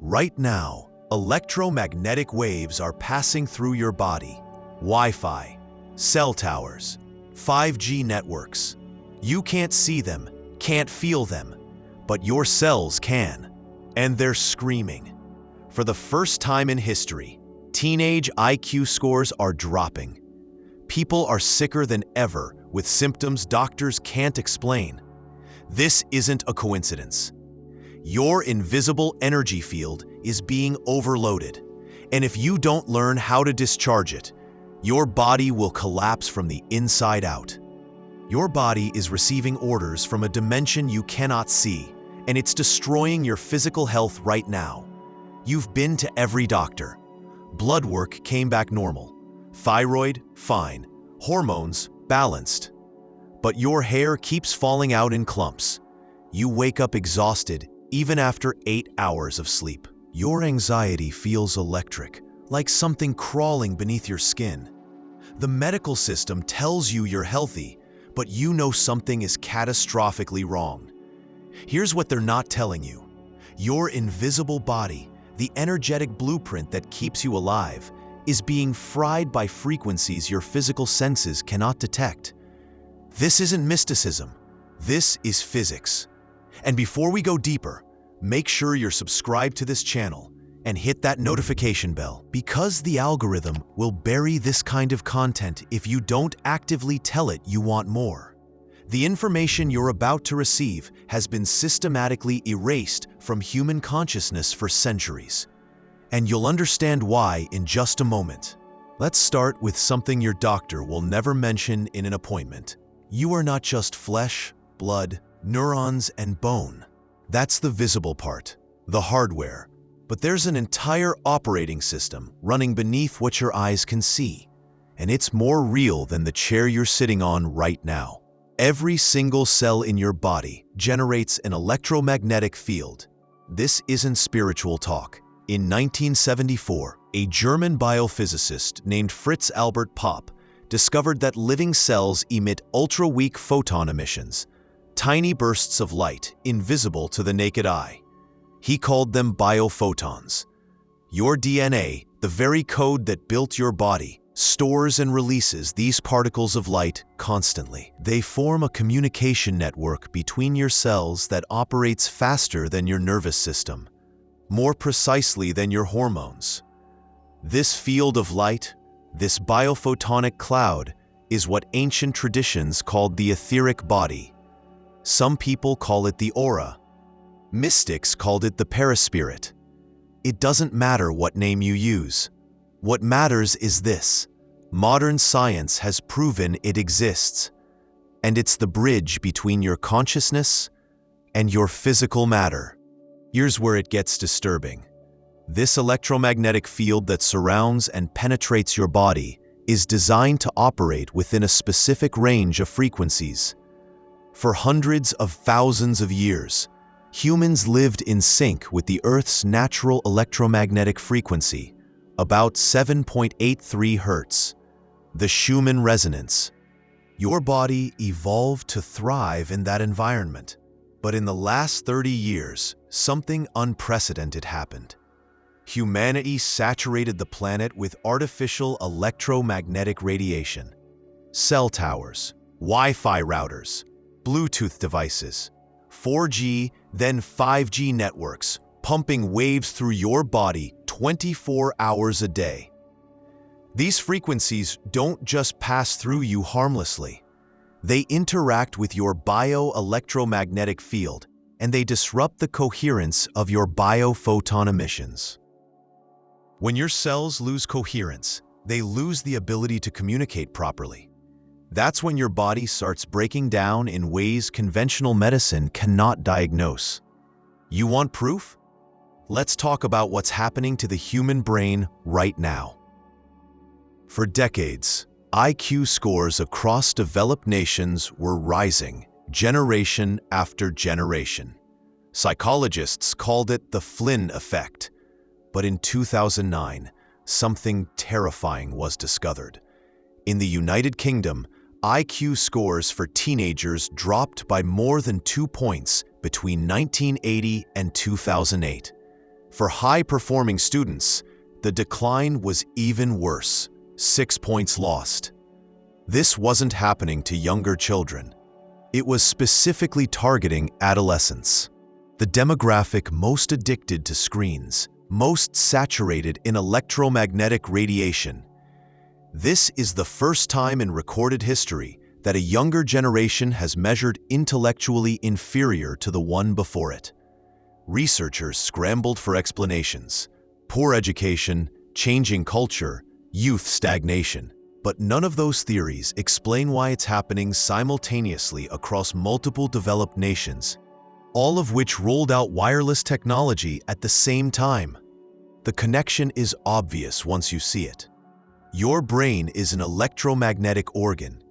Right now, electromagnetic waves are passing through your body. Wi-Fi, cell towers, 5G networks. You can't see them, can't feel them, but your cells can. And they're screaming. For the first time in history, teenage IQ scores are dropping. People are sicker than ever with symptoms doctors can't explain. This isn't a coincidence. Your invisible energy field is being overloaded, and if you don't learn how to discharge it, your body will collapse from the inside out. Your body is receiving orders from a dimension you cannot see, and it's destroying your physical health right now. You've been to every doctor. Blood work came back normal. Thyroid, fine. Hormones, balanced. But your hair keeps falling out in clumps. You wake up exhausted even after 8 hours of sleep. Your anxiety feels electric, like something crawling beneath your skin. The medical system tells you you're healthy, but you know something is catastrophically wrong. Here's what they're not telling you. Your invisible body, the energetic blueprint that keeps you alive, is being fried by frequencies your physical senses cannot detect. This isn't mysticism. This is physics. And before we go deeper, make sure you're subscribed to this channel and hit that notification bell, because the algorithm will bury this kind of content if you don't actively tell it you want more. The information you're about to receive has been systematically erased from human consciousness for centuries. And you'll understand why in just a moment. Let's start with something your doctor will never mention in an appointment. You are not just flesh, blood, neurons, and bone. That's the visible part, the hardware. But there's an entire operating system running beneath what your eyes can see. And it's more real than the chair you're sitting on right now. Every single cell in your body generates an electromagnetic field. This isn't spiritual talk. In 1974, a German biophysicist named Fritz-Albert Popp discovered that living cells emit ultra-weak photon emissions, tiny bursts of light invisible to the naked eye. He called them biophotons. Your DNA, the very code that built your body, stores and releases these particles of light constantly. They form a communication network between your cells that operates faster than your nervous system, more precisely than your hormones. This field of light, this biophotonic cloud, is what ancient traditions called the etheric body. Some people call it the aura. Mystics called it the perispirit. It doesn't matter what name you use. What matters is this: modern science has proven it exists, and it's the bridge between your consciousness and your physical matter. Here's where it gets disturbing. This electromagnetic field that surrounds and penetrates your body is designed to operate within a specific range of frequencies. For hundreds of thousands of years, humans lived in sync with the Earth's natural electromagnetic frequency, about 7.83 Hertz, the Schumann resonance. Your body evolved to thrive in that environment. But in the last 30 years, something unprecedented happened. Humanity saturated the planet with artificial electromagnetic radiation. Cell towers, Wi-Fi routers, Bluetooth devices, 4G, then 5G networks, pumping waves through your body 24 hours a day. These frequencies don't just pass through you harmlessly. They interact with your bioelectromagnetic field, and they disrupt the coherence of your biophoton emissions. When your cells lose coherence, they lose the ability to communicate properly. That's when your body starts breaking down in ways conventional medicine cannot diagnose. You want proof? Let's talk about what's happening to the human brain right now. For decades, IQ scores across developed nations were rising, generation after generation. Psychologists called it the Flynn effect. But in 2009, something terrifying was discovered. In the United Kingdom, IQ scores for teenagers dropped by more than 2 points between 1980 and 2008. For high-performing students, the decline was even worse, 6 points lost. This wasn't happening to younger children. It was specifically targeting adolescents, the demographic most addicted to screens, most saturated in electromagnetic radiation. This is the first time in recorded history that a younger generation has measured intellectually inferior to the one before it. Researchers scrambled for explanations: poor education, changing culture, youth stagnation. But none of those theories explain why it's happening simultaneously across multiple developed nations, all of which rolled out wireless technology at the same time. The connection is obvious once you see it. Your brain is an electromagnetic organ.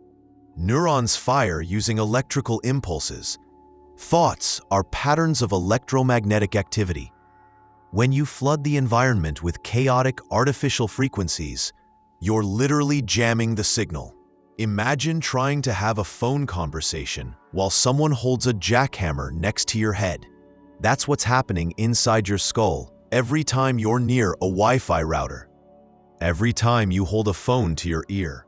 Neurons fire using electrical impulses. Thoughts are patterns of electromagnetic activity. When you flood the environment with chaotic artificial frequencies, you're literally jamming the signal. Imagine trying to have a phone conversation while someone holds a jackhammer next to your head. That's what's happening inside your skull every time you're near a Wi-Fi router. Every time you hold a phone to your ear.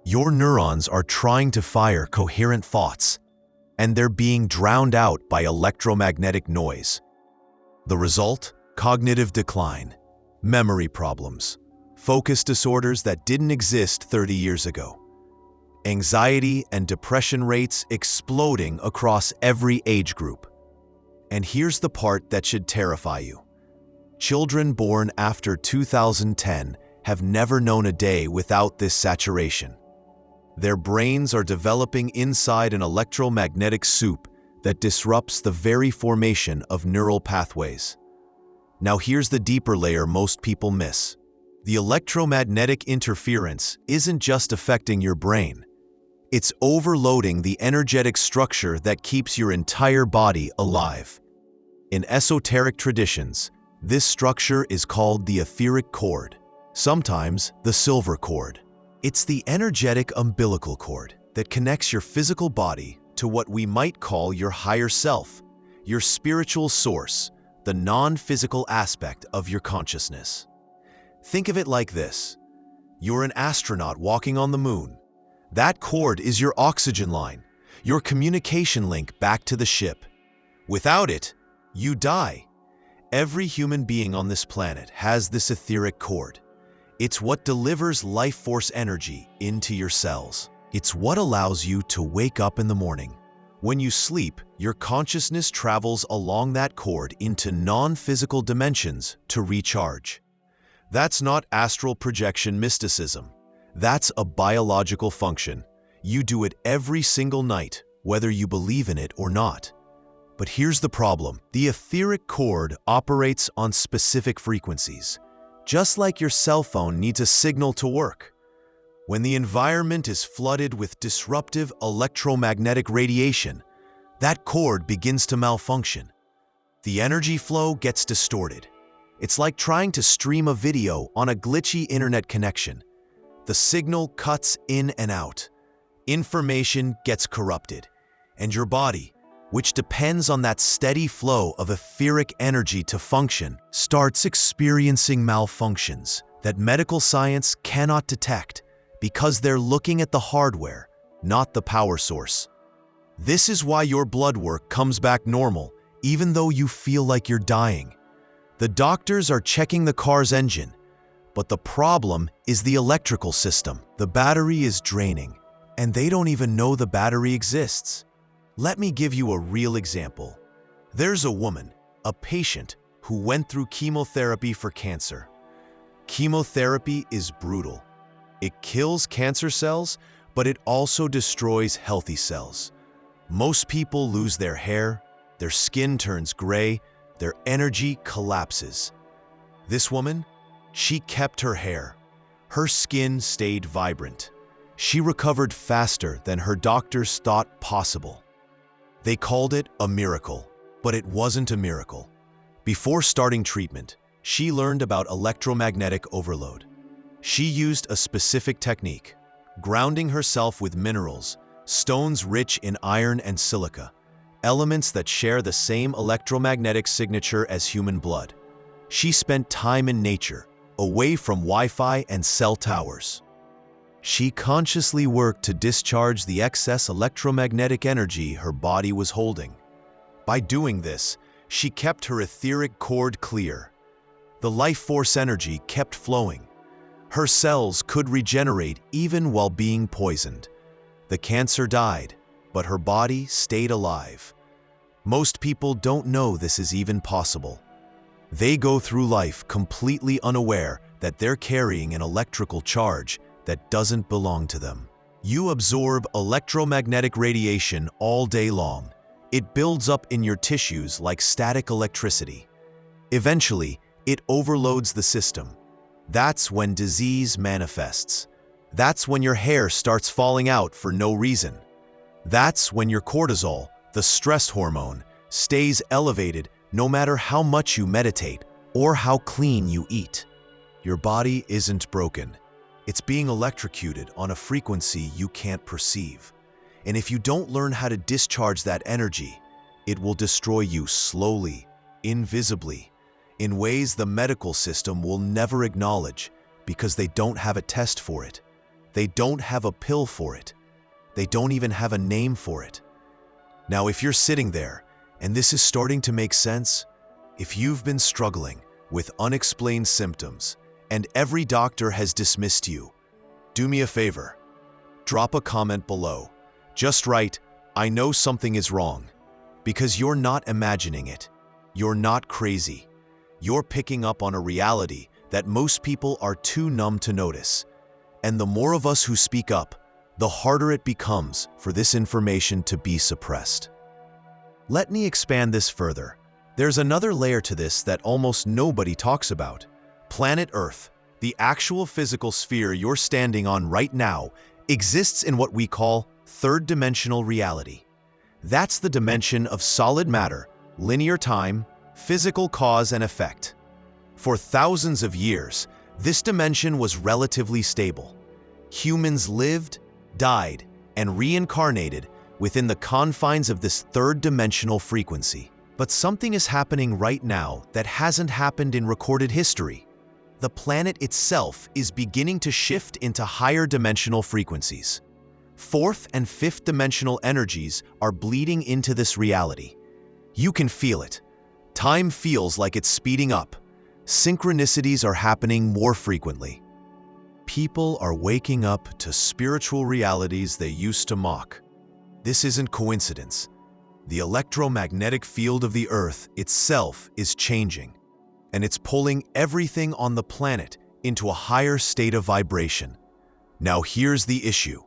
Your neurons are trying to fire coherent thoughts, and they're being drowned out by electromagnetic noise. The result? Cognitive decline, memory problems, focus disorders that didn't exist 30 years ago, anxiety and depression rates exploding across every age group. And here's the part that should terrify you. Children born after 2010 have never known a day without this saturation. Their brains are developing inside an electromagnetic soup that disrupts the very formation of neural pathways. Now here's the deeper layer most people miss. The electromagnetic interference isn't just affecting your brain. It's overloading the energetic structure that keeps your entire body alive. In esoteric traditions, this structure is called the etheric cord, sometimes the silver cord. It's the energetic umbilical cord that connects your physical body to what we might call your higher self, your spiritual source, the non-physical aspect of your consciousness. Think of it like this. You're an astronaut walking on the moon. That cord is your oxygen line, your communication link back to the ship. Without it, you die. Every human being on this planet has this etheric cord. It's what delivers life force energy into your cells. It's what allows you to wake up in the morning. When you sleep, your consciousness travels along that cord into non-physical dimensions to recharge. That's not astral projection mysticism. That's a biological function. You do it every single night, whether you believe in it or not. But here's the problem. The etheric cord operates on specific frequencies. Just like your cell phone needs a signal to work. When the environment is flooded with disruptive electromagnetic radiation, that cord begins to malfunction. The energy flow gets distorted. It's like trying to stream a video on a glitchy internet connection. The signal cuts in and out. Information gets corrupted. And your body, which depends on that steady flow of etheric energy to function, starts experiencing malfunctions that medical science cannot detect because they're looking at the hardware, not the power source. This is why your blood work comes back normal, even though you feel like you're dying. The doctors are checking the car's engine, but the problem is the electrical system. The battery is draining, and they don't even know the battery exists. Let me give you a real example. There's a woman, a patient, who went through chemotherapy for cancer. Chemotherapy is brutal. It kills cancer cells, but it also destroys healthy cells. Most people lose their hair, their skin turns gray, their energy collapses. This woman, she kept her hair. Her skin stayed vibrant. She recovered faster than her doctors thought possible. They called it a miracle, but it wasn't a miracle. Before starting treatment, she learned about electromagnetic overload. She used a specific technique, grounding herself with minerals, stones rich in iron and silica, elements that share the same electromagnetic signature as human blood. she spent time in nature, away from Wi-Fi and cell towers. She consciously worked to discharge the excess electromagnetic energy her body was holding. By doing this, she kept her etheric cord clear. The life force energy kept flowing. Her cells could regenerate even while being poisoned. The cancer died, but her body stayed alive. Most people don't know this is even possible. They go through life completely unaware that they're carrying an electrical charge that doesn't belong to them. You absorb electromagnetic radiation all day long. It builds up in your tissues like static electricity. Eventually, it overloads the system. That's when disease manifests. That's when your hair starts falling out for no reason. That's when your cortisol, the stress hormone, stays elevated no matter how much you meditate or how clean you eat. Your body isn't broken. It's being electrocuted on a frequency you can't perceive. And if you don't learn how to discharge that energy, it will destroy you slowly, invisibly, in ways the medical system will never acknowledge because they don't have a test for it. They don't have a pill for it. They don't even have a name for it. Now, if you're sitting there and this is starting to make sense, if you've been struggling with unexplained symptoms and every doctor has dismissed you, do me a favor. Drop a comment below. Just write, "I know something is wrong," because you're not imagining it. You're not crazy. You're picking up on a reality that most people are too numb to notice. And the more of us who speak up, the harder it becomes for this information to be suppressed. Let me expand this further. There's another layer to this that almost nobody talks about. Planet Earth, the actual physical sphere you're standing on right now, exists in what we call third-dimensional reality. That's the dimension of solid matter, linear time, physical cause and effect. For thousands of years, this dimension was relatively stable. Humans lived, died, and reincarnated within the confines of this third-dimensional frequency. But something is happening right now that hasn't happened in recorded history. The planet itself is beginning to shift into higher dimensional frequencies. Fourth and fifth dimensional energies are bleeding into this reality. You can feel it. Time feels like it's speeding up. Synchronicities are happening more frequently. People are waking up to spiritual realities they used to mock. This isn't coincidence. The electromagnetic field of the Earth itself is changing, and it's pulling everything on the planet into a higher state of vibration. Now here's the issue.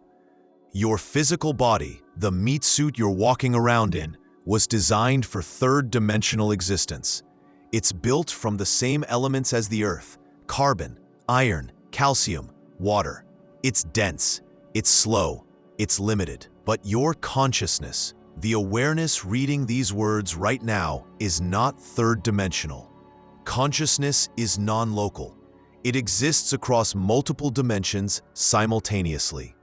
Your physical body, the meat suit you're walking around in, was designed for third-dimensional existence. It's built from the same elements as the Earth: carbon, iron, calcium, water. It's dense, it's slow, it's limited. But your consciousness, the awareness reading these words right now, is not third-dimensional. Consciousness is non-local. It exists across multiple dimensions simultaneously.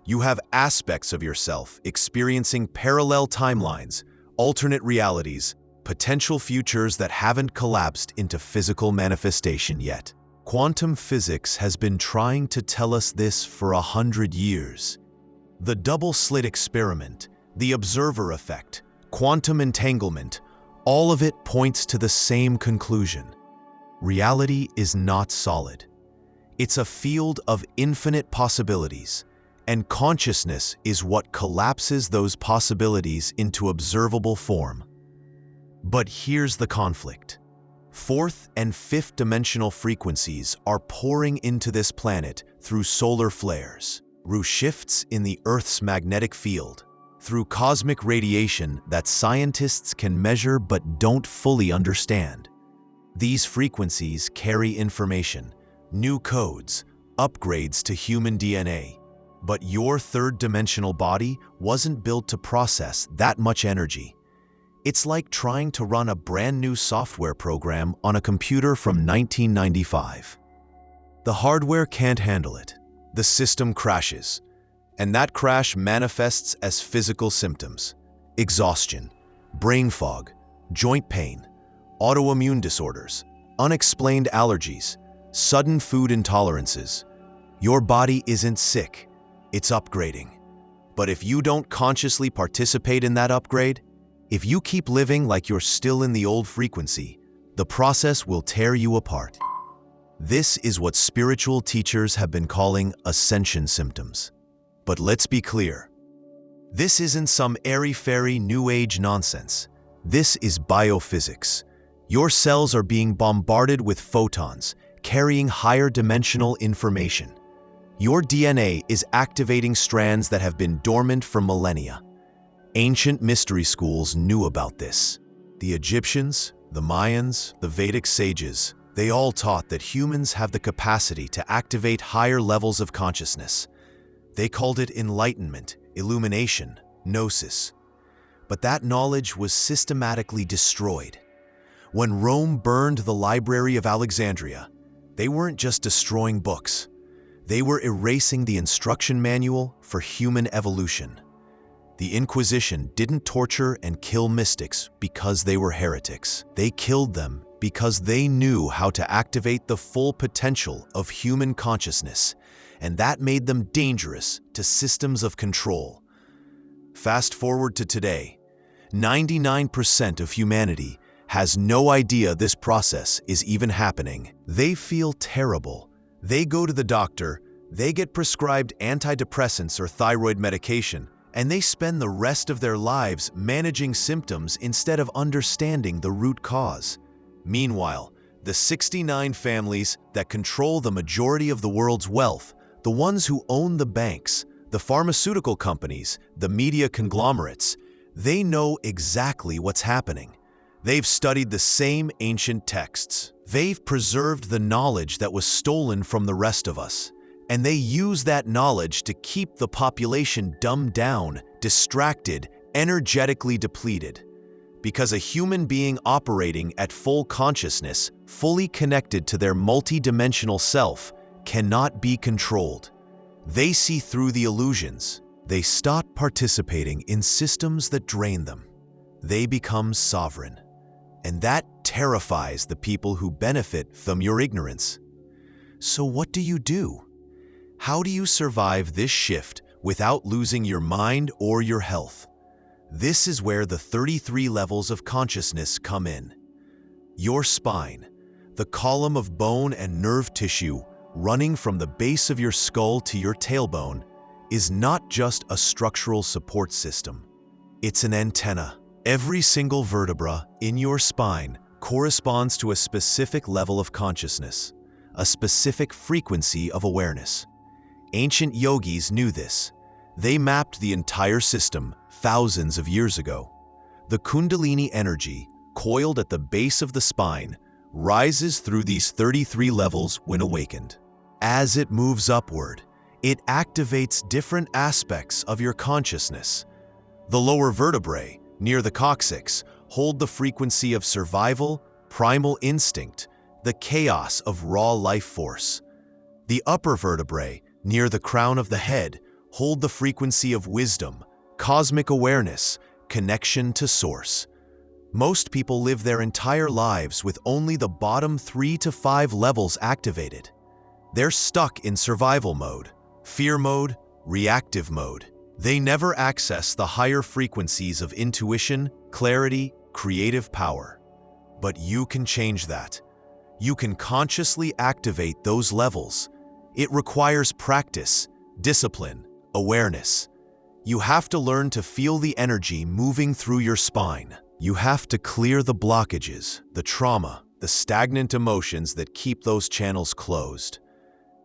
You have aspects of yourself experiencing parallel timelines, alternate realities, potential futures that haven't collapsed into physical manifestation yet. Quantum physics has been trying to tell us this for 100 years. The double-slit experiment, the observer effect, quantum entanglement, all of it points to the same conclusion. Reality is not solid. It's a field of infinite possibilities, and consciousness is what collapses those possibilities into observable form. But here's the conflict. Fourth and fifth dimensional frequencies are pouring into this planet through solar flares, through shifts in the Earth's magnetic field, through cosmic radiation that scientists can measure but don't fully understand. These frequencies carry information, new codes, upgrades to human DNA. But your third-dimensional body wasn't built to process that much energy. It's like trying to run a brand new software program on a computer from 1995. The hardware can't handle it. The system crashes, and that crash manifests as physical symptoms: exhaustion, brain fog, joint pain, autoimmune disorders, unexplained allergies, sudden food intolerances. Your body isn't sick, it's upgrading. But if you don't consciously participate in that upgrade, if you keep living like you're still in the old frequency, the process will tear you apart. This is what spiritual teachers have been calling ascension symptoms. But let's be clear. This isn't some airy-fairy New Age nonsense. This is biophysics. Your cells are being bombarded with photons, carrying higher dimensional information. Your DNA is activating strands that have been dormant for millennia. Ancient mystery schools knew about this. The Egyptians, the Mayans, the Vedic sages, they all taught that humans have the capacity to activate higher levels of consciousness. They called it enlightenment, illumination, gnosis. But that knowledge was systematically destroyed. When Rome burned the Library of Alexandria, they weren't just destroying books. They were erasing the instruction manual for human evolution. The Inquisition didn't torture and kill mystics because they were heretics. They killed them because they knew how to activate the full potential of human consciousness, and that made them dangerous to systems of control. Fast forward to today, 99% of humanity has no idea this process is even happening. They feel terrible. They go to the doctor, they get prescribed antidepressants or thyroid medication, and they spend the rest of their lives managing symptoms instead of understanding the root cause. Meanwhile, the 69 families that control the majority of the world's wealth, the ones who own the banks, the pharmaceutical companies, the media conglomerates, they know exactly what's happening. They've studied the same ancient texts. They've preserved the knowledge that was stolen from the rest of us. And they use that knowledge to keep the population dumbed down, distracted, energetically depleted. Because a human being operating at full consciousness, fully connected to their multidimensional self, cannot be controlled. They see through the illusions. They stop participating in systems that drain them. They become sovereign. And that terrifies the people who benefit from your ignorance. So what do you do? How do you survive this shift without losing your mind or your health? This is where the 33 levels of consciousness come in. Your spine, the column of bone and nerve tissue running from the base of your skull to your tailbone, is not just a structural support system. It's an antenna. Every single vertebra in your spine corresponds to a specific level of consciousness, a specific frequency of awareness. Ancient yogis knew this. They mapped the entire system thousands of years ago. The Kundalini energy, coiled at the base of the spine, rises through these 33 levels when awakened. As it moves upward, it activates different aspects of your consciousness. The lower vertebrae, near the coccyx, hold the frequency of survival, primal instinct, the chaos of raw life force. The upper vertebrae, near the crown of the head, hold the frequency of wisdom, cosmic awareness, connection to source. Most people live their entire lives with only the bottom 3 to 5 levels activated. They're stuck in survival mode, fear mode, reactive mode. They never access the higher frequencies of intuition, clarity, creative power. But you can change that. You can consciously activate those levels. It requires practice, discipline, awareness. You have to learn to feel the energy moving through your spine. You have to clear the blockages, the trauma, the stagnant emotions that keep those channels closed.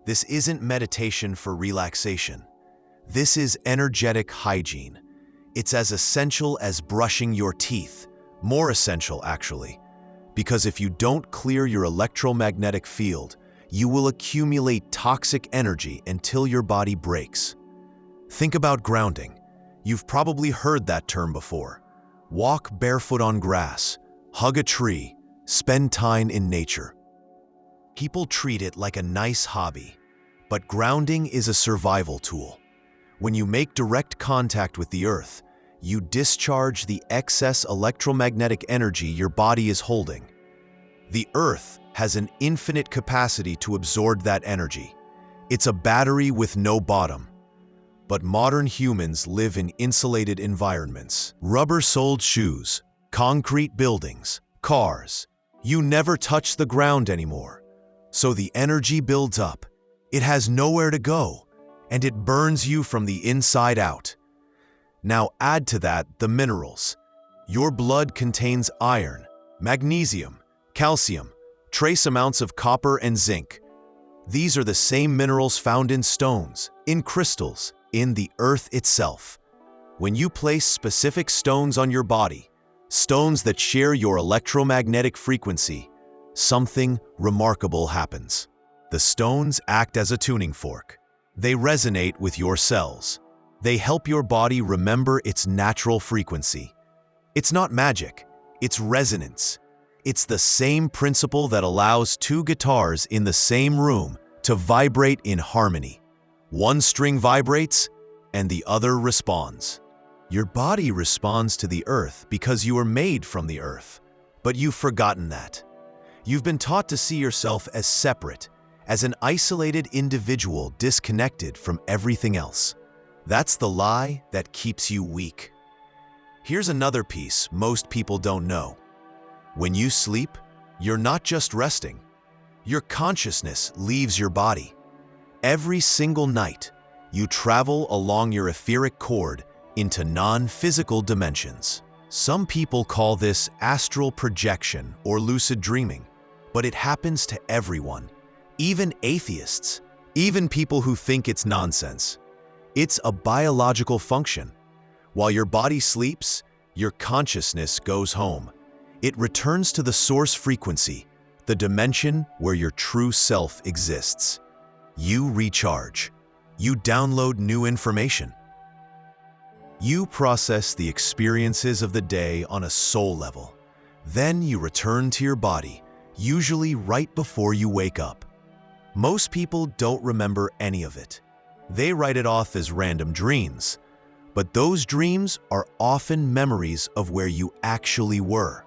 This isn't meditation for relaxation. This is energetic hygiene. It's as essential as brushing your teeth, more essential actually, because if you don't clear your electromagnetic field, you will accumulate toxic energy until your body breaks. Think about grounding. You've probably heard that term before. Walk barefoot on grass, hug a tree, spend time in nature. People treat it like a nice hobby, but grounding is a survival tool. When you make direct contact with the earth, you discharge the excess electromagnetic energy your body is holding. The earth, has an infinite capacity to absorb that energy. It's a battery with no bottom. But modern humans live in insulated environments. Rubber-soled shoes, concrete buildings, cars. You never touch the ground anymore. So the energy builds up. It has nowhere to go, and it burns you from the inside out. Now add to that the minerals. Your blood contains iron, magnesium, calcium, trace amounts of copper and zinc. These are the same minerals found in stones, in crystals, in the earth itself. When you place specific stones on your body, stones that share your electromagnetic frequency, something remarkable happens. The stones act as a tuning fork. They resonate with your cells. They help your body remember its natural frequency. It's not magic, it's resonance. It's the same principle that allows two guitars in the same room to vibrate in harmony. One string vibrates, and the other responds. Your body responds to the earth because you are made from the earth, but you've forgotten that. You've been taught to see yourself as separate, as an isolated individual disconnected from everything else. That's the lie that keeps you weak. Here's another piece most people don't know. When you sleep, you're not just resting. Your consciousness leaves your body. Every single night, you travel along your etheric cord into non-physical dimensions. Some people call this astral projection or lucid dreaming, but it happens to everyone, even atheists, even people who think it's nonsense. It's a biological function. While your body sleeps, your consciousness goes home. It returns to the source frequency, the dimension where your true self exists. You recharge. You download new information. You process the experiences of the day on a soul level. Then you return to your body, usually right before you wake up. Most people don't remember any of it. They write it off as random dreams. But those dreams are often memories of where you actually were.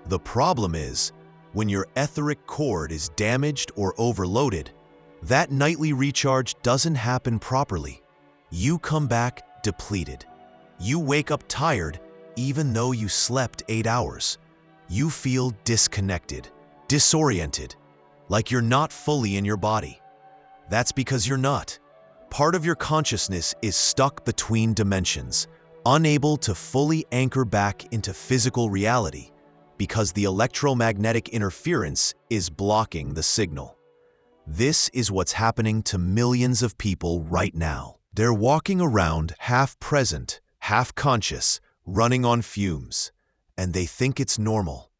The problem is, when your etheric cord is damaged or overloaded, that nightly recharge doesn't happen properly. You come back depleted. You wake up tired even though you slept 8 hours. You feel disconnected, disoriented, like you're not fully in your body. That's because you're not. Part of your consciousness is stuck between dimensions, unable to fully anchor back into physical reality because the electromagnetic interference is blocking the signal. This is what's happening to millions of people right now. They're walking around half present, half conscious, running on fumes, and they think it's normal.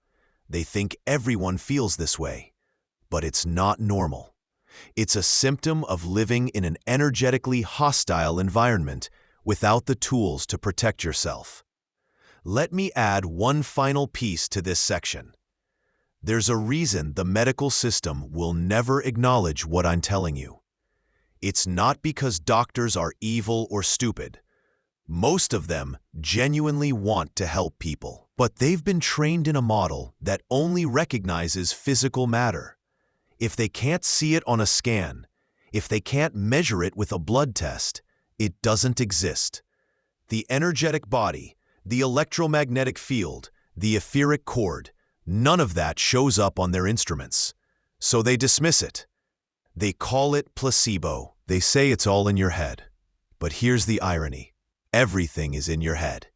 They think everyone feels this way, but it's not normal. It's a symptom of living in an energetically hostile environment without the tools to protect yourself. Let me add one final piece to this section. There's a reason the medical system will never acknowledge what I'm telling you. It's not because doctors are evil or stupid. Most of them genuinely want to help people, but they've been trained in a model that only recognizes physical matter. If they can't see it on a scan, if they can't measure it with a blood test, it doesn't exist. The energetic body, the electromagnetic field, the etheric cord, none of that shows up on their instruments. So they dismiss it. They call it placebo. They say it's all in your head. But here's the irony. Everything is in your head.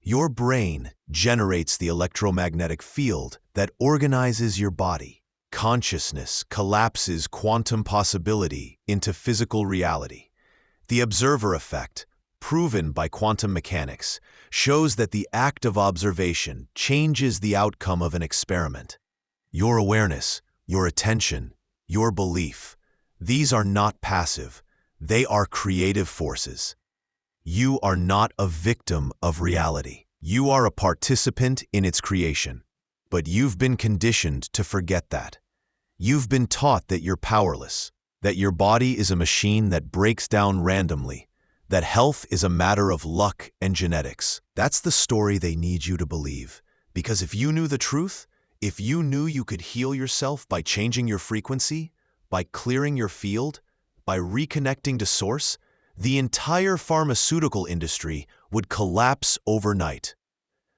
Your brain generates the electromagnetic field that organizes your body. Consciousness collapses quantum possibility into physical reality. The observer effect, proven by quantum mechanics, shows that the act of observation changes the outcome of an experiment. Your awareness, your attention, your belief, these are not passive. They are creative forces. You are not a victim of reality. You are a participant in its creation. But you've been conditioned to forget that. You've been taught that you're powerless, that your body is a machine that breaks down randomly, that health is a matter of luck and genetics. That's the story they need you to believe. Because if you knew the truth, If you knew you could heal yourself by changing your frequency, by clearing your field, by reconnecting to source, the entire pharmaceutical industry would collapse overnight.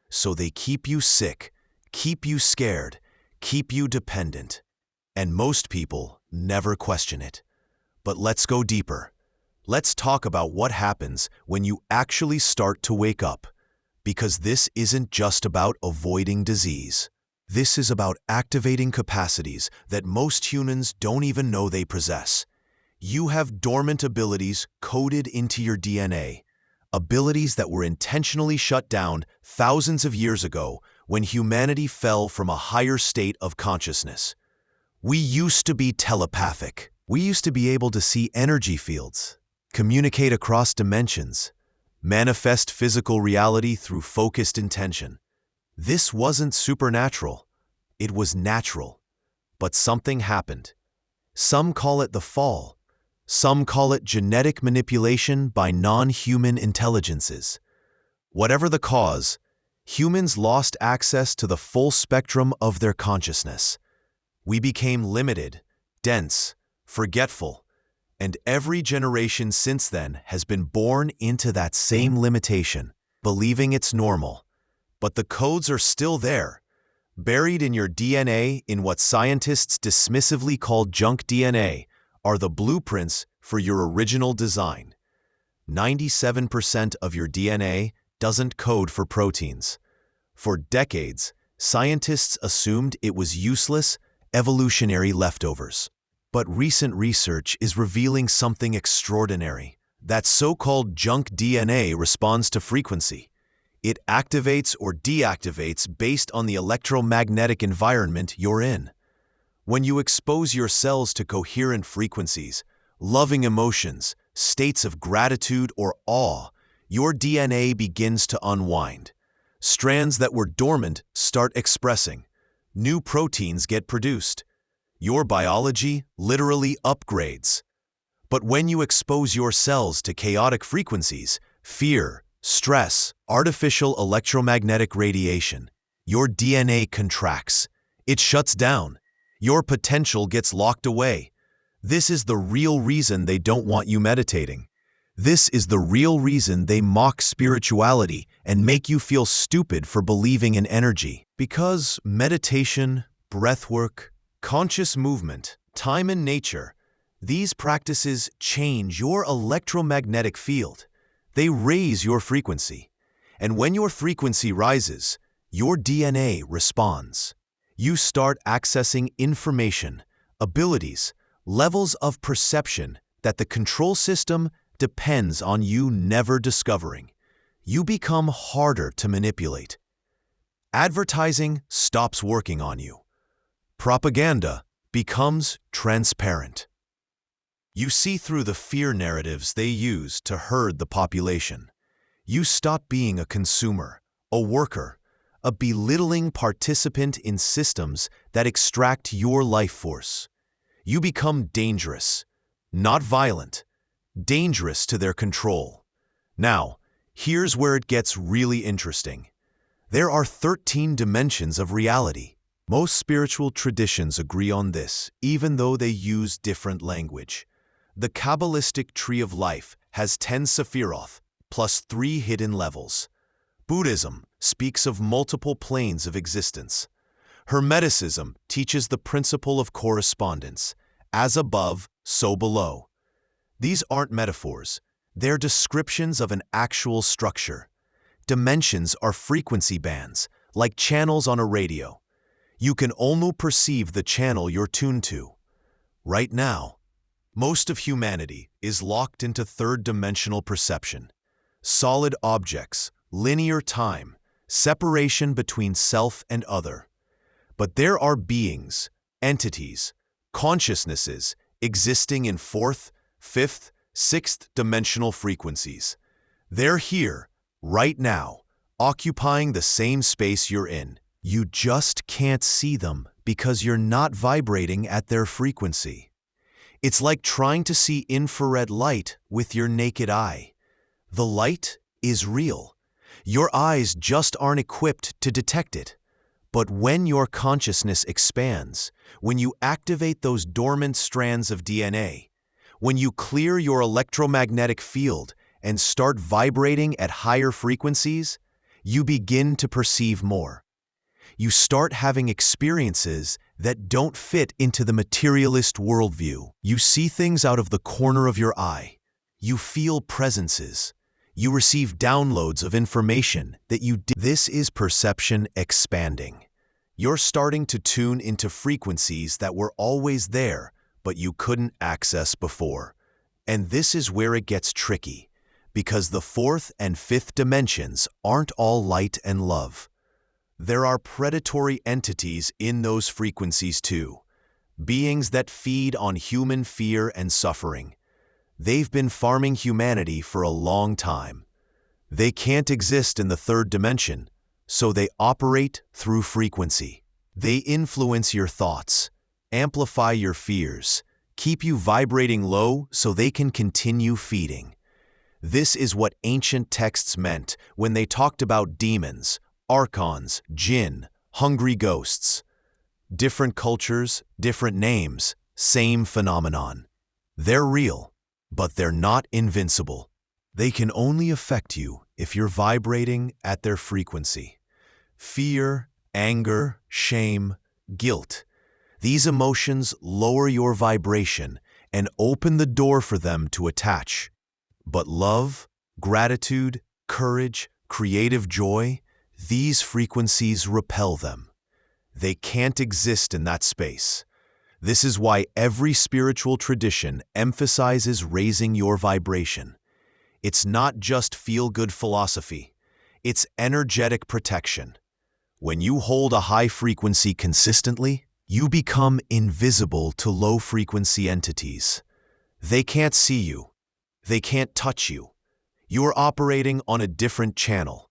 So they keep you sick, keep you scared, keep you dependent. And most people never question it. But let's go deeper. Let's talk about what happens when you actually start to wake up. Because this isn't just about avoiding disease. This is about activating capacities that most humans don't even know they possess. You have dormant abilities coded into your DNA, abilities that were intentionally shut down thousands of years ago when humanity fell from a higher state of consciousness. We used to be telepathic. We used to be able to see energy fields, communicate across dimensions, manifest physical reality through focused intention. This wasn't supernatural. It was natural. But something happened. Some call it the fall. Some call it genetic manipulation by non-human intelligences. Whatever the cause, humans lost access to the full spectrum of their consciousness. We became limited, dense, forgetful, and every generation since then has been born into that same limitation, believing it's normal. But the codes are still there, buried in your DNA in what scientists dismissively call junk DNA, are the blueprints for your original design. 97% of your DNA doesn't code for proteins. For decades, scientists assumed it was useless, evolutionary leftovers. But recent research is revealing something extraordinary. That so-called junk DNA responds to frequency. It activates or deactivates based on the electromagnetic environment you're in. When you expose your cells to coherent frequencies, loving emotions, states of gratitude or awe, your DNA begins to unwind. Strands that were dormant start expressing. New proteins get produced. Your biology literally upgrades. But when you expose your cells to chaotic frequencies, fear, stress, artificial electromagnetic radiation, your DNA contracts. It shuts down. Your potential gets locked away. This is the real reason they don't want you meditating. This is the real reason they mock spirituality and make you feel stupid for believing in energy. Because meditation, breathwork, conscious movement, time and nature, these practices change your electromagnetic field. They raise your frequency. And when your frequency rises, your DNA responds. You start accessing information, abilities, levels of perception that the control system depends on you never discovering. You become harder to manipulate. Advertising stops working on you. Propaganda becomes transparent. You see through the fear narratives they use to herd the population. You stop being a consumer, a worker, a belittling participant in systems that extract your life force. You become dangerous, not violent, dangerous to their control. Now, here's where it gets really interesting. There are 13 dimensions of reality. Most spiritual traditions agree on this, even though they use different language. The Kabbalistic tree of life has 10 sephiroth, plus 3 hidden levels. Buddhism speaks of multiple planes of existence. Hermeticism teaches the principle of correspondence, as above, so below. These aren't metaphors, they're descriptions of an actual structure. Dimensions are frequency bands, like channels on a radio. You can only perceive the channel you're tuned to. Right now, most of humanity is locked into third-dimensional perception. Solid objects, linear time, separation between self and other. But there are beings, entities, consciousnesses existing in fourth, fifth, sixth dimensional frequencies. They're here, right now, occupying the same space you're in. You just can't see them because you're not vibrating at their frequency. It's like trying to see infrared light with your naked eye. The light is real. Your eyes just aren't equipped to detect it. But when your consciousness expands, when you activate those dormant strands of DNA, when you clear your electromagnetic field and start vibrating at higher frequencies, you begin to perceive more. You start having experiences that don't fit into the materialist worldview. You see things out of the corner of your eye. You feel presences. You receive downloads of information that you did. This is perception expanding. You're starting to tune into frequencies that were always there, but you couldn't access before. And this is where it gets tricky, because the fourth and fifth dimensions aren't all light and love. There are predatory entities in those frequencies too, beings that feed on human fear and suffering. They've been farming humanity for a long time. They can't exist in the third dimension, so they operate through frequency. They influence your thoughts, amplify your fears, keep you vibrating low so they can continue feeding. This is what ancient texts meant when they talked about demons, archons, jinn, hungry ghosts. Different cultures, different names, same phenomenon. They're real, but they're not invincible. They can only affect you if you're vibrating at their frequency. Fear, anger, shame, guilt. These emotions lower your vibration and open the door for them to attach. But love, gratitude, courage, creative joy, these frequencies repel them. They can't exist in that space. This is why every spiritual tradition emphasizes raising your vibration. It's not just feel-good philosophy. It's energetic protection. When you hold a high frequency consistently, you become invisible to low-frequency entities. They can't see you. They can't touch you. You're operating on a different channel.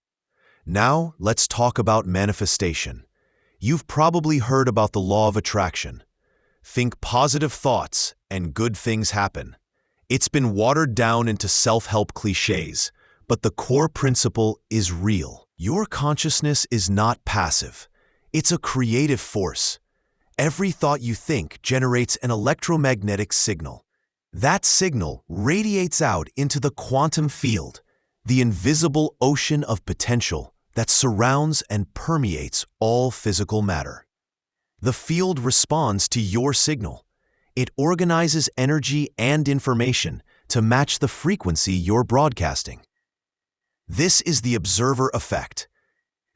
Now, let's talk about manifestation. You've probably heard about the law of attraction. Think positive thoughts and good things happen. It's been watered down into self-help cliches, but the core principle is real. Your consciousness is not passive. It's a creative force. Every thought you think generates an electromagnetic signal. That signal radiates out into the quantum field, the invisible ocean of potential that surrounds and permeates all physical matter. The field responds to your signal. It organizes energy and information to match the frequency you're broadcasting. This is the observer effect.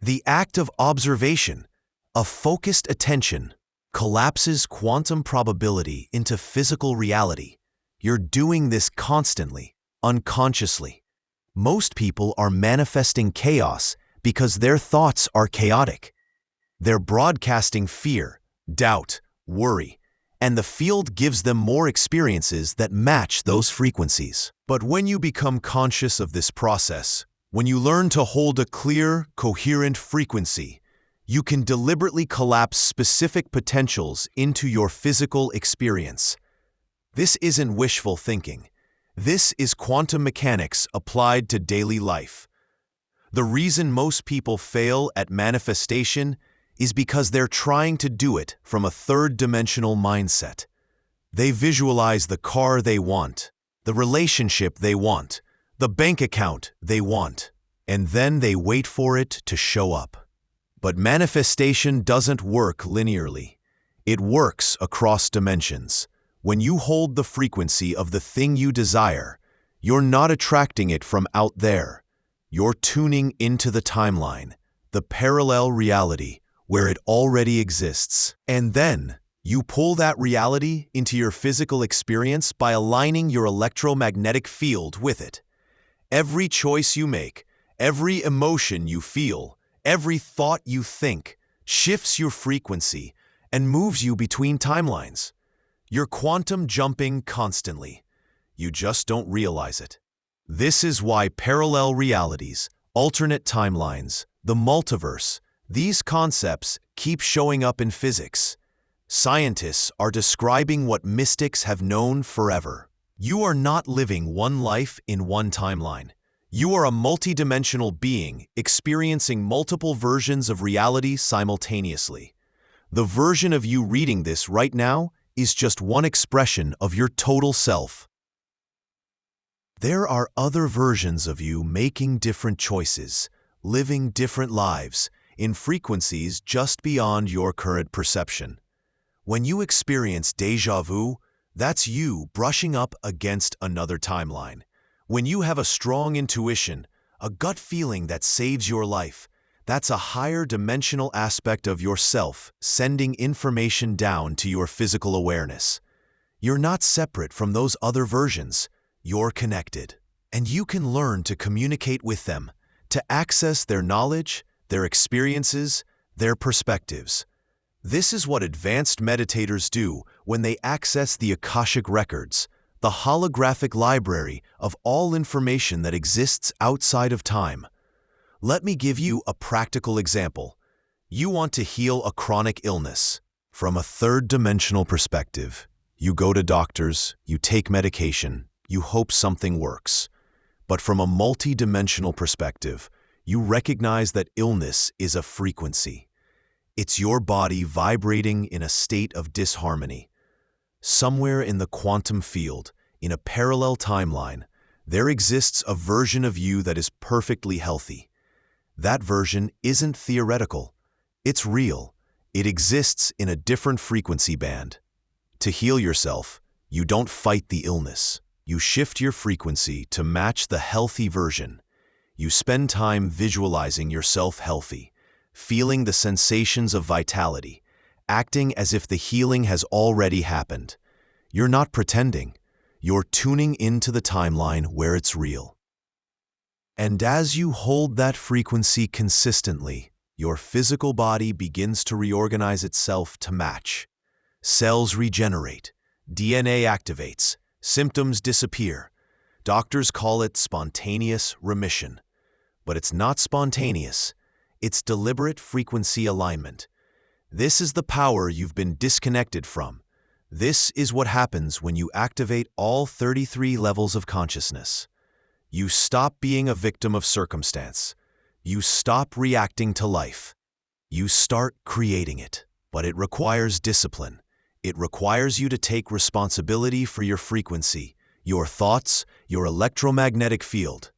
The act of observation, of focused attention, collapses quantum probability into physical reality. You're doing this constantly, unconsciously. Most people are manifesting chaos because their thoughts are chaotic. They're broadcasting fear, doubt, worry, and the field gives them more experiences that match those frequencies. But when you become conscious of this process, when you learn to hold a clear, coherent frequency, you can deliberately collapse specific potentials into your physical experience. This isn't wishful thinking. This is quantum mechanics applied to daily life. The reason most people fail at manifestation is because they're trying to do it from a third-dimensional mindset. They visualize the car they want, the relationship they want, the bank account they want, and then they wait for it to show up. But manifestation doesn't work linearly. It works across dimensions. When you hold the frequency of the thing you desire, you're not attracting it from out there. You're tuning into the timeline, the parallel reality, where it already exists. And then, you pull that reality into your physical experience by aligning your electromagnetic field with it. Every choice you make, every emotion you feel, every thought you think, shifts your frequency and moves you between timelines. You're quantum jumping constantly. You just don't realize it. This is why parallel realities, alternate timelines, the multiverse, these concepts keep showing up in physics. Scientists are describing what mystics have known forever. You are not living one life in one timeline. You are a multidimensional being experiencing multiple versions of reality simultaneously. The version of you reading this right now is just one expression of your total self. There are other versions of you making different choices, living different lives, in frequencies just beyond your current perception. When you experience déjà vu, that's you brushing up against another timeline. When you have a strong intuition, a gut feeling that saves your life, that's a higher dimensional aspect of yourself sending information down to your physical awareness. You're not separate from those other versions. You're connected, and you can learn to communicate with them, to access their knowledge, their experiences, their perspectives. This is what advanced meditators do when they access the Akashic records, the holographic library of all information that exists outside of time. Let me give you a practical example. You want to heal a chronic illness. From a third-dimensional perspective, you go to doctors, you take medication, you hope something works. But from a multi-dimensional perspective, you recognize that illness is a frequency. It's your body vibrating in a state of disharmony. Somewhere in the quantum field, in a parallel timeline, there exists a version of you that is perfectly healthy. That version isn't theoretical. It's real. It exists in a different frequency band. To heal yourself, you don't fight the illness. You shift your frequency to match the healthy version. You spend time visualizing yourself healthy, feeling the sensations of vitality, acting as if the healing has already happened. You're not pretending. You're tuning into the timeline where it's real. And as you hold that frequency consistently, your physical body begins to reorganize itself to match. Cells regenerate, DNA activates, symptoms disappear. Doctors call it spontaneous remission. But it's not spontaneous. It's deliberate frequency alignment. This is the power you've been disconnected from. This is what happens when you activate all 33 levels of consciousness. You stop being a victim of circumstance. You stop reacting to life. You start creating it. But it requires discipline. It requires you to take responsibility for your frequency, your thoughts, your electromagnetic field.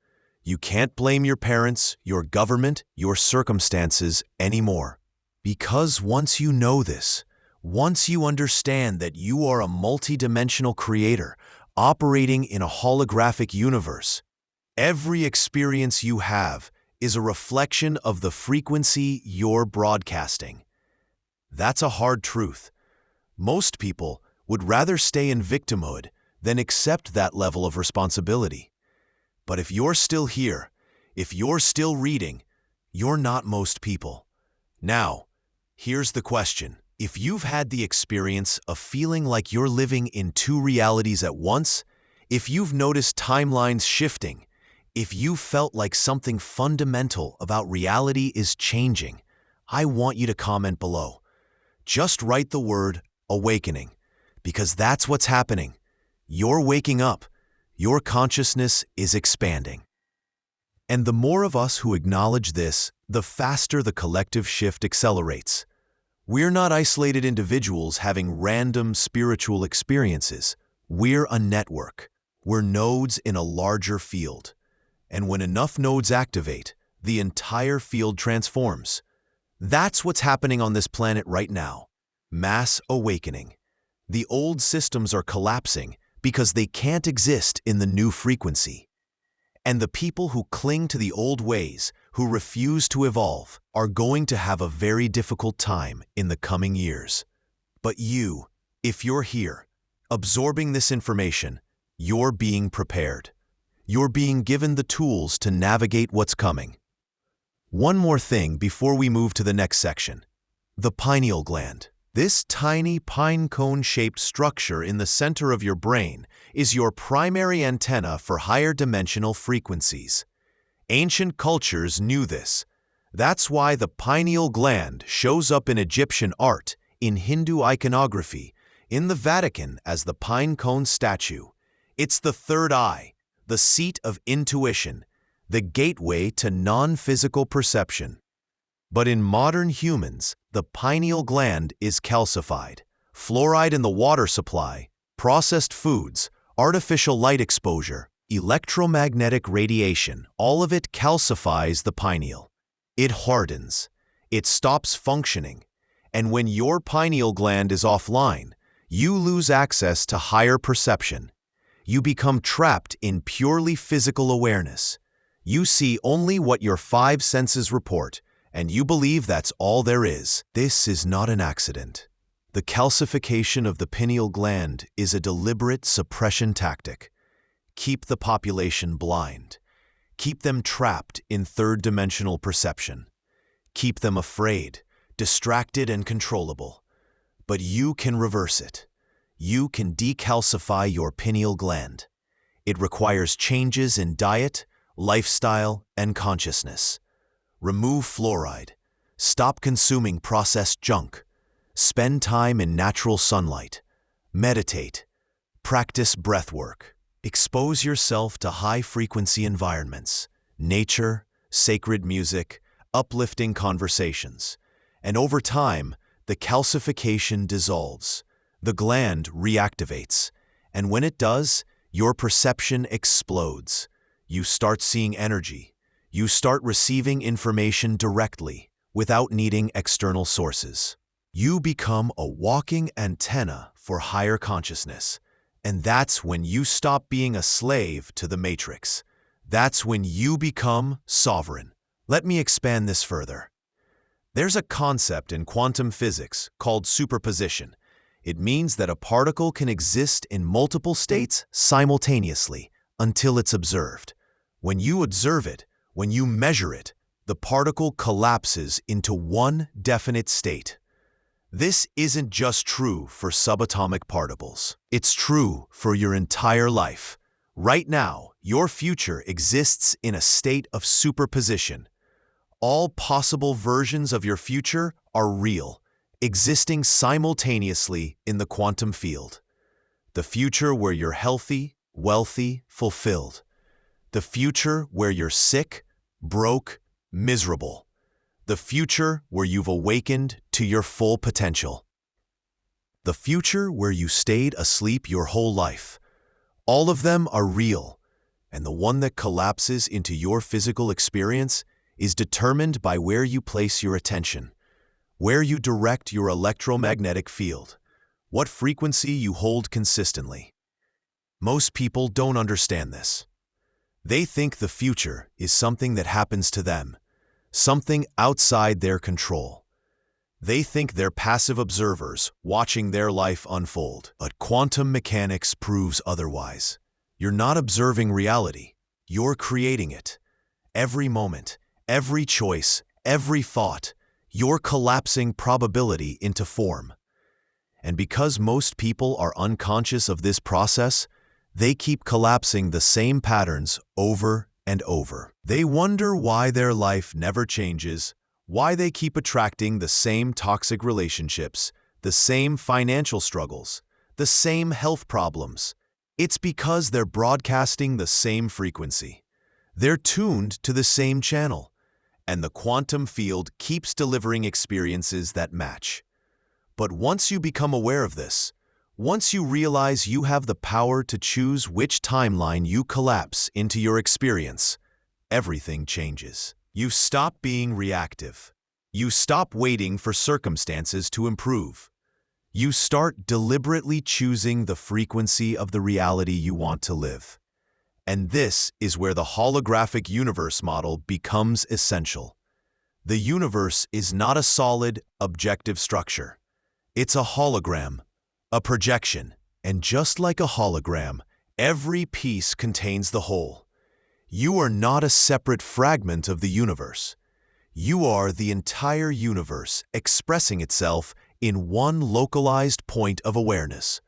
You can't blame your parents, your government, your circumstances anymore. Because once you know this, once you understand that you are a multidimensional creator operating in a holographic universe, every experience you have is a reflection of the frequency you're broadcasting. That's a hard truth. Most people would rather stay in victimhood than accept that level of responsibility. But if you're still here, if you're still reading, you're not most people. Now, here's the question. If you've had the experience of feeling like you're living in two realities at once, if you've noticed timelines shifting, if you felt like something fundamental about reality is changing, I want you to comment below. Just write the word awakening, because that's what's happening. You're waking up. Your consciousness is expanding. And the more of us who acknowledge this, the faster the collective shift accelerates. We're not isolated individuals having random spiritual experiences. We're a network. We're nodes in a larger field. And when enough nodes activate, the entire field transforms. That's what's happening on this planet right now. Mass awakening. The old systems are collapsing because they can't exist in the new frequency. And the people who cling to the old ways, who refuse to evolve, are going to have a very difficult time in the coming years. But you, if you're here, absorbing this information, you're being prepared. You're being given the tools to navigate what's coming. One more thing before we move to the next section. The pineal gland. This tiny pine cone-shaped structure in the center of your brain is your primary antenna for higher dimensional frequencies. Ancient cultures knew this. That's why the pineal gland shows up in Egyptian art, in Hindu iconography, in the Vatican as the pine cone statue. It's the third eye, the seat of intuition. the gateway to non-physical perception. But in modern humans, the pineal gland is calcified. Fluoride in the water supply, processed foods, artificial light exposure, electromagnetic radiation, all of it calcifies the pineal. It hardens. It stops functioning. And when your pineal gland is offline, you lose access to higher perception. You become trapped in purely physical awareness. You see only what your five senses report, and you believe that's all there is. This is not an accident. The calcification of the pineal gland is a deliberate suppression tactic. Keep the population blind. Keep them trapped in third-dimensional perception. Keep them afraid, distracted, and controllable. But you can reverse it. You can decalcify your pineal gland. It requires changes in diet, lifestyle, and consciousness. Remove fluoride. Stop consuming processed junk. Spend time in natural sunlight. Meditate. Practice breathwork. Expose yourself to high-frequency environments, nature, sacred music, uplifting conversations. And over time, the calcification dissolves. The gland reactivates. And when it does, your perception explodes. You start seeing energy. You start receiving information directly, without needing external sources. You become a walking antenna for higher consciousness. And that's when you stop being a slave to the matrix. That's when you become sovereign. Let me expand this further. There's a concept in quantum physics called superposition. It means that a particle can exist in multiple states simultaneously until it's observed. When you observe it, when you measure it, the particle collapses into one definite state. This isn't just true for subatomic particles. It's true for your entire life. Right now, your future exists in a state of superposition. All possible versions of your future are real, existing simultaneously in the quantum field. The future where you're healthy, wealthy, fulfilled. The future where you're sick, broke, miserable. The future where you've awakened to your full potential. The future where you stayed asleep your whole life. All of them are real, and the one that collapses into your physical experience is determined by where you place your attention, where you direct your electromagnetic field, what frequency you hold consistently. Most people don't understand this. They think the future is something that happens to them, something outside their control. They think they're passive observers watching their life unfold. But quantum mechanics proves otherwise. You're not observing reality. You're creating it. Every moment, every choice, every thought, you're collapsing probability into form. And because most people are unconscious of this process, they keep collapsing the same patterns over and over. They wonder why their life never changes, why they keep attracting the same toxic relationships, the same financial struggles, the same health problems. It's because they're broadcasting the same frequency. They're tuned to the same channel, and the quantum field keeps delivering experiences that match. But once you become aware of this, once you realize you have the power to choose which timeline you collapse into your experience, everything changes. You stop being reactive. You stop waiting for circumstances to improve. You start deliberately choosing the frequency of the reality you want to live. And this is where the holographic universe model becomes essential. The universe is not a solid, objective structure. It's a hologram, a projection, and just like a hologram, every piece contains the whole. You are not a separate fragment of the universe. You are the entire universe expressing itself in one localized point of awareness.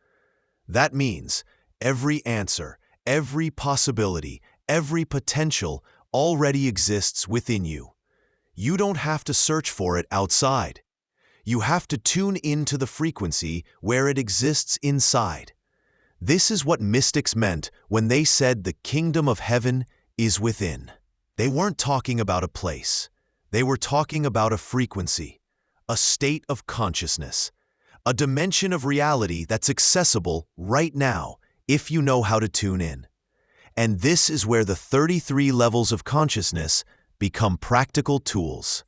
That means every answer, every possibility, every potential already exists within you. You don't have to search for it outside. You have to tune into the frequency where it exists inside. This is what mystics meant when they said the kingdom of heaven is within. They weren't talking about a place. They were talking about a frequency, a state of consciousness, a dimension of reality that's accessible right now if you know how to tune in. And this is where the 33 levels of consciousness become practical tools.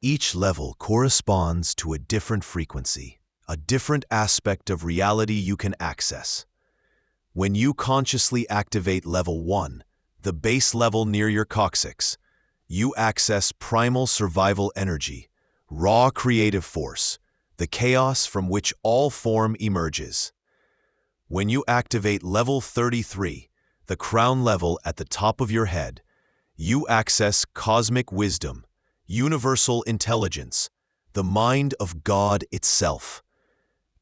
Each level corresponds to a different frequency, a different aspect of reality you can access. When you consciously activate level 1, the base level near your coccyx, you access primal survival energy, raw creative force, the chaos from which all form emerges. When you activate level 33, the crown level at the top of your head, you access cosmic wisdom, universal intelligence, the mind of God itself.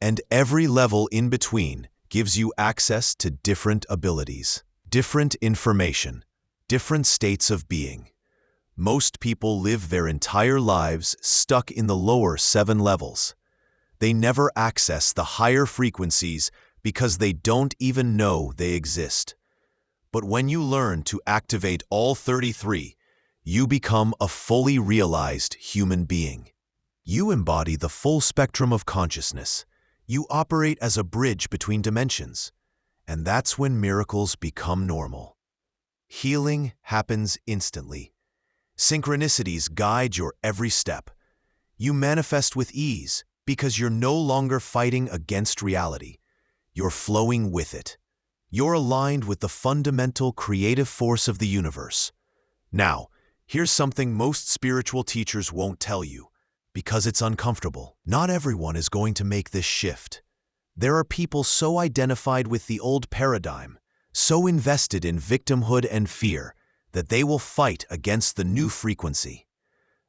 And every level in between gives you access to different abilities, different information, different states of being. Most people live their entire lives stuck in the lower 7 levels. They never access the higher frequencies because they don't even know they exist. But when you learn to activate all 33, you become a fully realized human being. You embody the full spectrum of consciousness. You operate as a bridge between dimensions. And that's when miracles become normal. Healing happens instantly. Synchronicities guide your every step. You manifest with ease because you're no longer fighting against reality. You're flowing with it. You're aligned with the fundamental creative force of the universe. Now, here's something most spiritual teachers won't tell you, because it's uncomfortable. Not everyone is going to make this shift. There are people so identified with the old paradigm, so invested in victimhood and fear, that they will fight against the new frequency.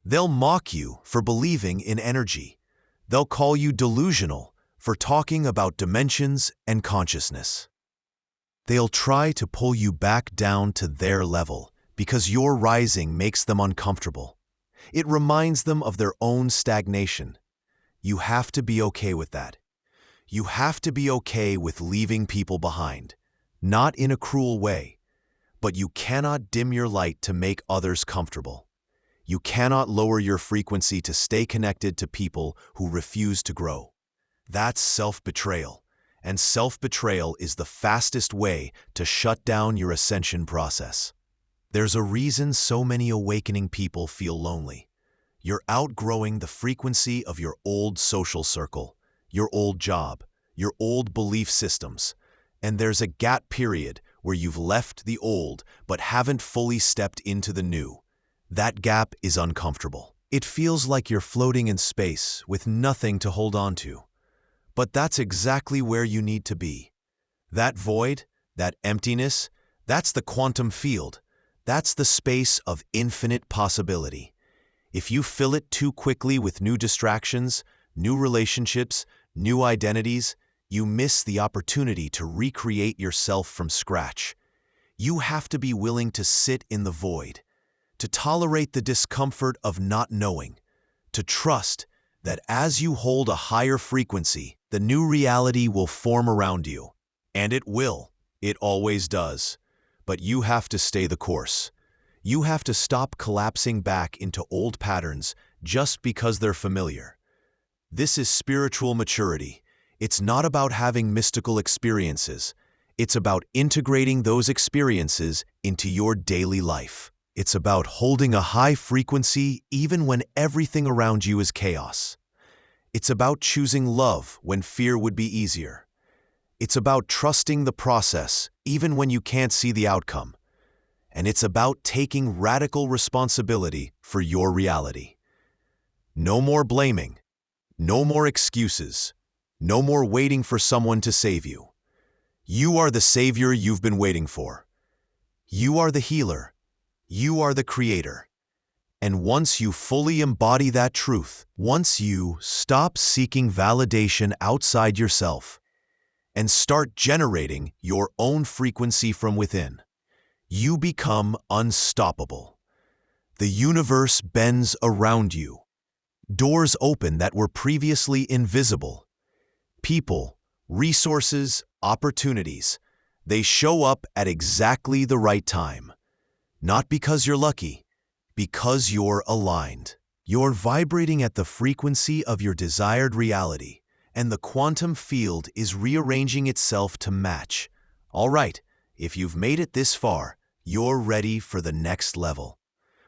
They'll mock you for believing in energy. They'll call you delusional for talking about dimensions and consciousness. They'll try to pull you back down to their level because your rising makes them uncomfortable. It reminds them of their own stagnation. You have to be okay with that. You have to be okay with leaving people behind, not in a cruel way, but you cannot dim your light to make others comfortable. You cannot lower your frequency to stay connected to people who refuse to grow. That's self-betrayal. And self-betrayal is the fastest way to shut down your ascension process. There's a reason so many awakening people feel lonely. You're outgrowing the frequency of your old social circle, your old job, your old belief systems, and there's a gap period where you've left the old but haven't fully stepped into the new. That gap is uncomfortable. It feels like you're floating in space with nothing to hold on to. But that's exactly where you need to be. That void, that emptiness, that's the quantum field. That's the space of infinite possibility. If you fill it too quickly with new distractions, new relationships, new identities, you miss the opportunity to recreate yourself from scratch. You have to be willing to sit in the void, to tolerate the discomfort of not knowing, to trust that as you hold a higher frequency, the new reality will form around you. And it will. It always does. But you have to stay the course. You have to stop collapsing back into old patterns just because they're familiar. This is spiritual maturity. It's not about having mystical experiences. It's about integrating those experiences into your daily life. It's about holding a high frequency even when everything around you is chaos. It's about choosing love when fear would be easier. It's about trusting the process even when you can't see the outcome. And it's about taking radical responsibility for your reality. No more blaming. No more excuses. No more waiting for someone to save you. You are the savior you've been waiting for. You are the healer. You are the creator. And once you fully embody that truth, once you stop seeking validation outside yourself and start generating your own frequency from within, you become unstoppable. The universe bends around you. Doors open that were previously invisible. People, resources, opportunities, they show up at exactly the right time. Not because you're lucky, because you're aligned. You're vibrating at the frequency of your desired reality, and the quantum field is rearranging itself to match. All right, if you've made it this far, you're ready for the next level.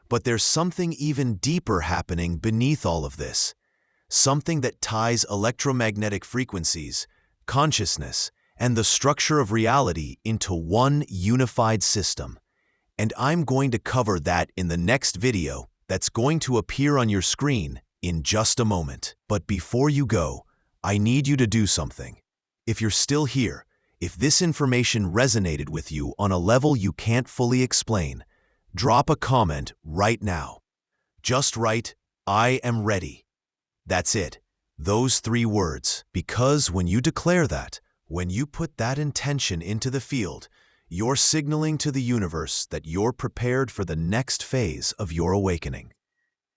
But there's something even deeper happening beneath all of this. Something that ties electromagnetic frequencies, consciousness, and the structure of reality into one unified system. And I'm going to cover that in the next video that's going to appear on your screen in just a moment. But before you go, I need you to do something. If you're still here, if this information resonated with you on a level you can't fully explain, drop a comment right now. Just write, "I am ready." That's it. Those 3 words. Because when you declare that, when you put that intention into the field, you're signaling to the universe that you're prepared for the next phase of your awakening.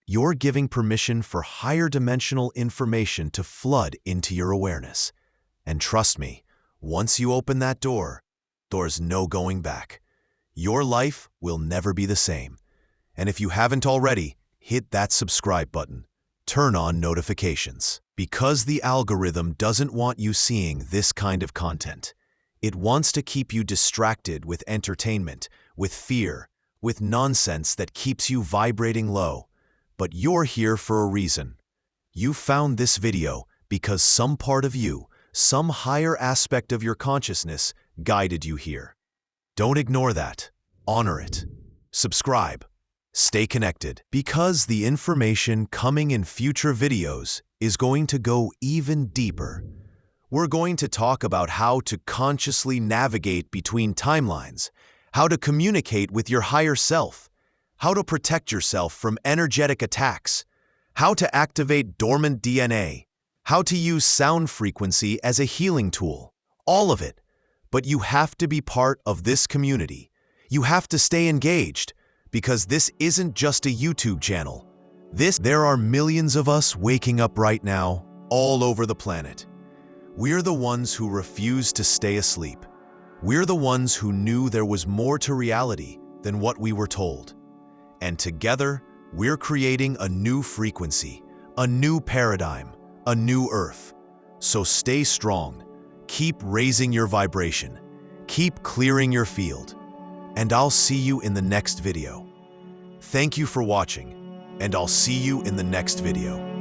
You're giving permission for higher dimensional information to flood into your awareness. And trust me, once you open that door, there's no going back. Your life will never be the same. And if you haven't already, hit that subscribe button. Turn on notifications. Because the algorithm doesn't want you seeing this kind of content. It wants to keep you distracted with entertainment, with fear, with nonsense that keeps you vibrating low. But you're here for a reason. You found this video because some part of you, some higher aspect of your consciousness, guided you here. Don't ignore that. Honor it. Subscribe. Stay connected, because the information coming in future videos is going to go even deeper. We're going to talk about how to consciously navigate between timelines, how to communicate with your higher self, how to protect yourself from energetic attacks, how to activate dormant DNA, how to use sound frequency as a healing tool, all of it. But you have to be part of this community. You have to stay engaged. Because this isn't just a YouTube channel. There are millions of us waking up right now, all over the planet. We're the ones who refuse to stay asleep. We're the ones who knew there was more to reality than what we were told. And together, we're creating a new frequency, a new paradigm, a new Earth. So stay strong, keep raising your vibration, keep clearing your field. And I'll see you in the next video. Thank you for watching, and I'll see you in the next video.